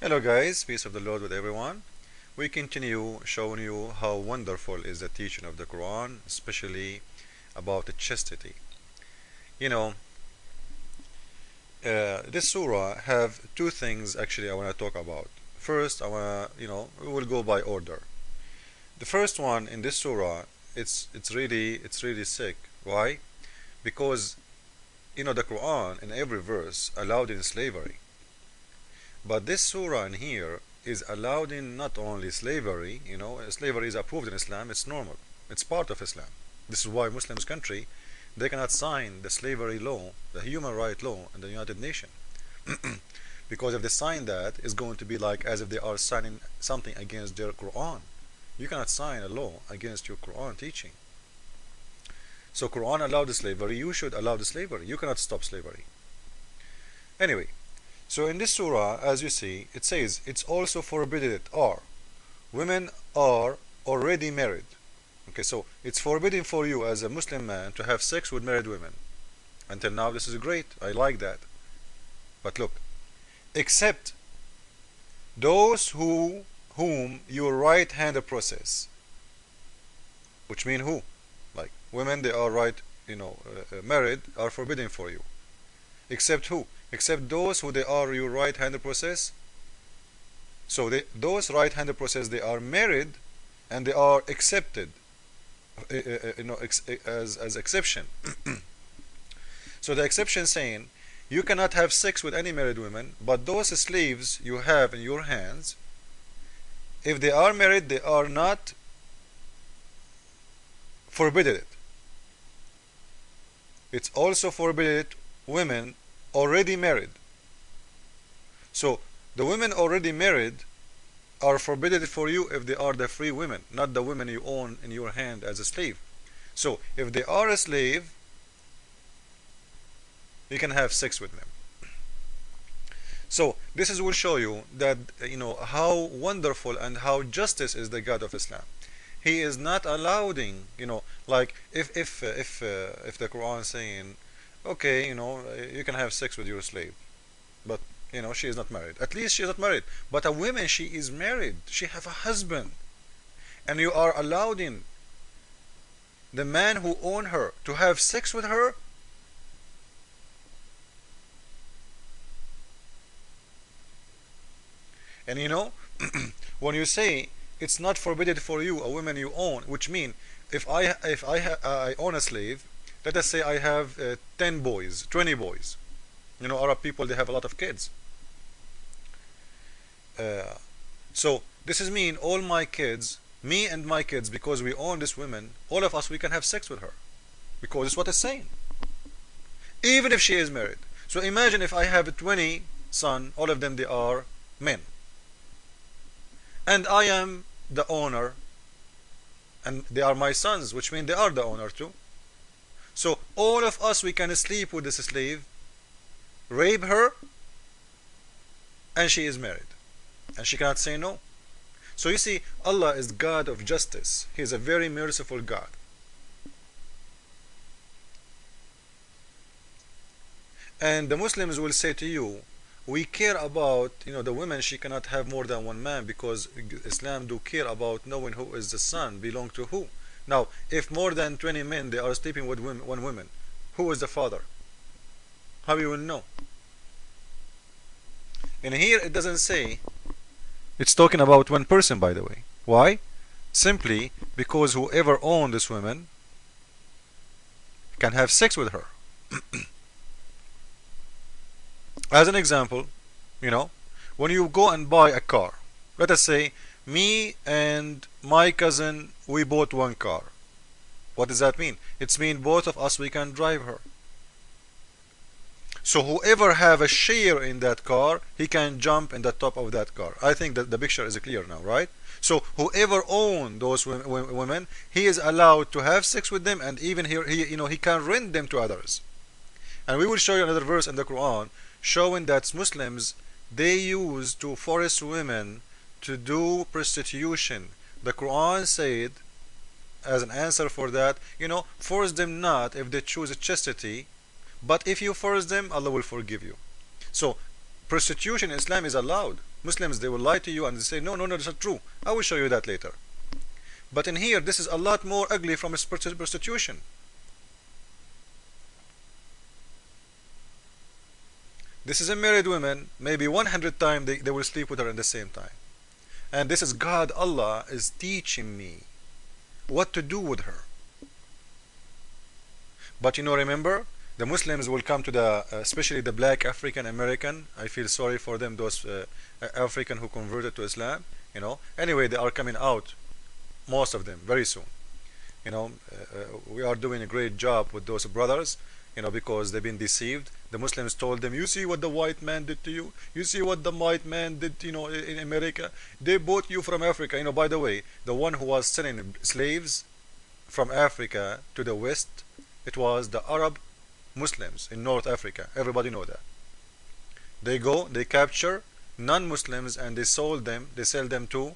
Hello guys, peace of the Lord with everyone. We continue showing you how wonderful is the teaching of the Quran, especially about the chastity. You know, this surah have two things actually I want to talk about. First, I want to, we will go by order. The first one in this surah, it's really sick. Why? Because the Quran in every verse allowed in slavery. But this surah in here is allowed in not only slavery, slavery is approved in Islam, it's normal. It's part of Islam. This is why Muslims country, they cannot sign the slavery law, the human right law in the United Nations. Because if they sign that, it's going to be like as if they are signing something against their Quran. You cannot sign a law against your Quran teaching. So Quran allowed the slavery, you should allow the slavery. You cannot stop slavery. Anyway, so in this surah, as you see, it says it's also forbidden it are. Women are already married. Okay, so it's forbidden for you as a Muslim man to have sex with married women. Until now, this is great. I like that. But look, except those whom your right hand process, which mean who? Like women, they are married, are forbidden for you. Except who? Except those who they are your right hand process. So those right hand process, they are married and they are accepted as exception. So the exception saying you cannot have sex with any married women, but those slaves you have in your hands, if they are married, they are not forbidden it. It's also forbidden women already married. So the women already married are forbidden for you if they are the free women, not the women you own in your hand as a slave. So if they are a slave, you can have sex with them. So this will show you that how wonderful and how justice is the God of Islam. He is not allowing, like if the Quran is saying, okay, you can have sex with your slave, but she is not married. At least she is not married. But a woman, she is married. She have a husband, and you are allowing the man who own her to have sex with her. And when you say it's not forbidden for you, a woman you own, which means if I own a slave, let us say I have 10 boys, 20 boys. Arab people, they have a lot of kids. So this is mean all my kids, me and my kids, because we own this woman, all of us, we can have sex with her, because it's what it's saying, even if she is married. So imagine if I have 20 sons, all of them they are men, and I am the owner, and they are my sons, which means they are the owner too. So all of us, we can sleep with this slave, rape her, and she is married, and she cannot say no. So you see, Allah is God of justice. He is a very merciful God. And the Muslims will say to you, we care about the women, she cannot have more than one man, because Islam do care about knowing who is the son belong to who. Now if more than 20 men, they are sleeping with one woman, who is the father? How you will know? And here it doesn't say. It's talking about one person, by the way. Why? Simply because whoever owns this woman can have sex with her. As an example, when you go and buy a car, let us say me and my cousin, we bought one car. What does that mean? It's mean both of us, we can drive her. So whoever have a share in that car, he can jump in the top of that car. I think that the picture is clear now, right? So whoever owns those women, he is allowed to have sex with them, and even he can rent them to others. And we will show you another verse in the Quran showing that Muslims, they use to force women to do prostitution. The Quran said, as an answer for that, force them not if they choose chastity, but if you force them, Allah will forgive you. So prostitution in Islam is allowed. Muslims, they will lie to you and they say, no, no, no, that's not true. I will show you that later. But in here, this is a lot more ugly from prostitution. This is a married woman, maybe 100 times they will sleep with her at the same time. And this is God, Allah, is teaching me what to do with her. But remember, the Muslims will come to the, especially the black African American. I feel sorry for them, those African who converted to Islam. Anyway, they are coming out, most of them, very soon. We are doing a great job with those brothers, because they've been deceived. The Muslims told them, you see what the white man did to you? You see what the white man did, in America? They bought you from Africa. By the way, the one who was selling slaves from Africa to the West, it was the Arab Muslims in North Africa. Everybody know that. They go, they capture non-Muslims and they sell them to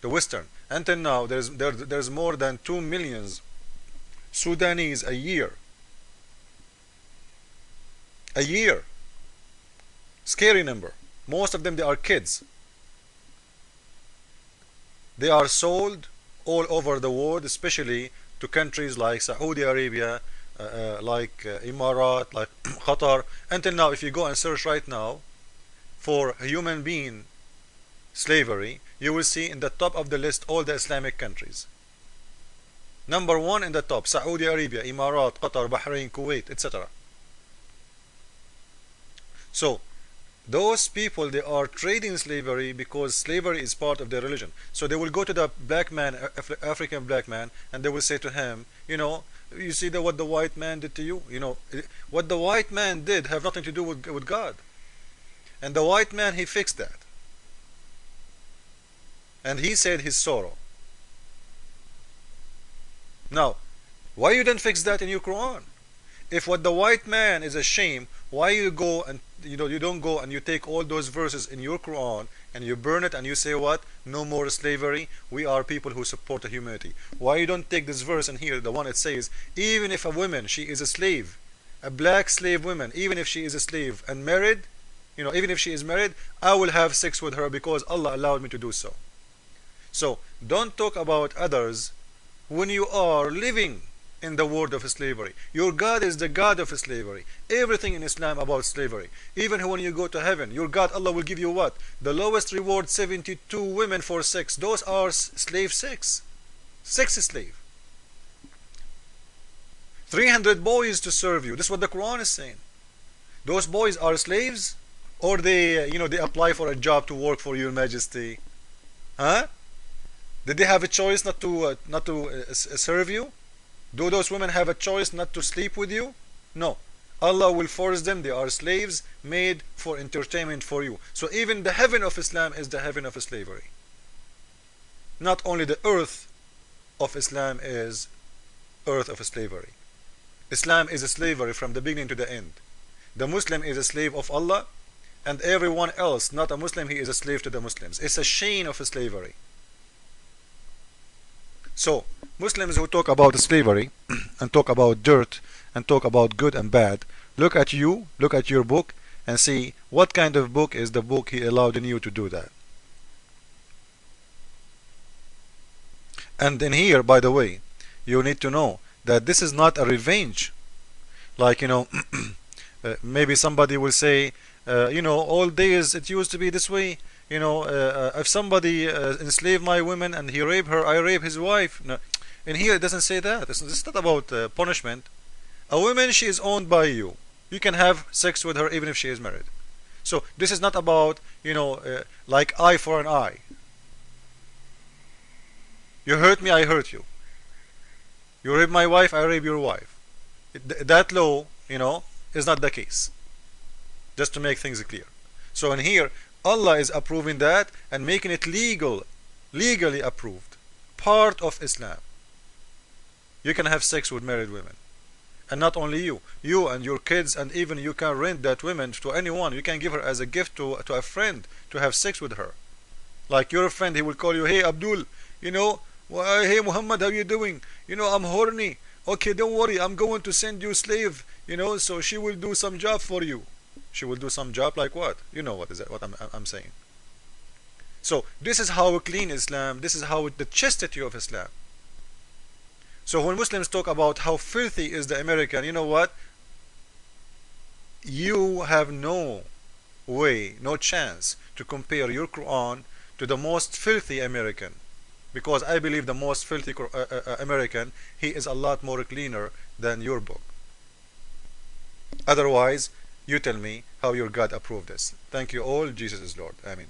the Western. Until now, there's more than 2 million Sudanese a year. A year. Scary number. Most of them, they are kids. They are sold all over the world, especially to countries like Saudi Arabia, like Emirat, like Qatar. Until now, if you go and search right now for human being slavery, you will see in the top of the list all the Islamic countries. Number 1 in the top, Saudi Arabia, Emirat, Qatar, Bahrain, Kuwait, etc. So those people, they are trading slavery because slavery is part of their religion. So they will go to the black man, African black man, and they will say to him, you see what the white man did to you? What the white man did have nothing to do with God. And the white man, he fixed that. And he said his sorrow. Now, why you didn't fix that in your Quran? If what the white man is a shame, why you go and you don't go and you take all those verses in your Quran and you burn it and you say what? No more slavery. We are people who support the humanity. Why you don't take this verse in here, the one that says, even if a woman, she is a slave, a black slave woman, even if she is a slave and married, even if she is married, I will have sex with her because Allah allowed me to do so. So don't talk about others when you are living in the world of slavery. Your God is the God of slavery. Everything in Islam about slavery. Even when you go to heaven, your God, Allah, will give you what? The lowest reward, 72 women for sex. Those are slave sex. Sex slave. 300 boys to serve you. This is what the Quran is saying. Those boys are slaves, or they apply for a job to work for your majesty. Huh? Did they have a choice not to serve you? Do those women have a choice not to sleep with you? No. Allah will force them. They are slaves made for entertainment for you. So even the heaven of Islam is the heaven of slavery. Not only the earth of Islam is earth of slavery. Islam is a slavery from the beginning to the end. The Muslim is a slave of Allah, and everyone else, not a Muslim, he is a slave to the Muslims. It's a chain of slavery. So Muslims who talk about slavery and talk about dirt and talk about good and bad, look at your book and see what kind of book is the book he allowed in you to do that. And in here, by the way, you need to know that this is not a revenge. Like, maybe somebody will say, all days it used to be this way. If somebody enslaved my woman and he raped her, I rape his wife. No. In here it doesn't say that. It's not about punishment. A woman, she is owned by you. You can have sex with her even if she is married. So this is not about, like eye for an eye. You hurt me, I hurt you. You rape my wife, I rape your wife. That law, is not the case. Just to make things clear. So in here, Allah is approving that and making it legally approved. Part of Islam. You can have sex with married women. And not only you and your kids, and even you can rent that woman to anyone. You can give her as a gift to a friend to have sex with her. Like your friend, he will call you, hey Abdul, hey Muhammad, how you doing? I'm horny. Okay, don't worry, I'm going to send you a slave, so she will do some job for you. She will do some job like what? You know what is that? What I'm saying. So this is how clean Islam. This is how the chastity of Islam. So when Muslims talk about how filthy is the American, you know what? You have no way, no chance to compare your Quran to the most filthy American, because I believe the most filthy American, he is a lot more cleaner than your book. Otherwise, you tell me how your God approved this. Thank you all. Jesus is Lord. Amen.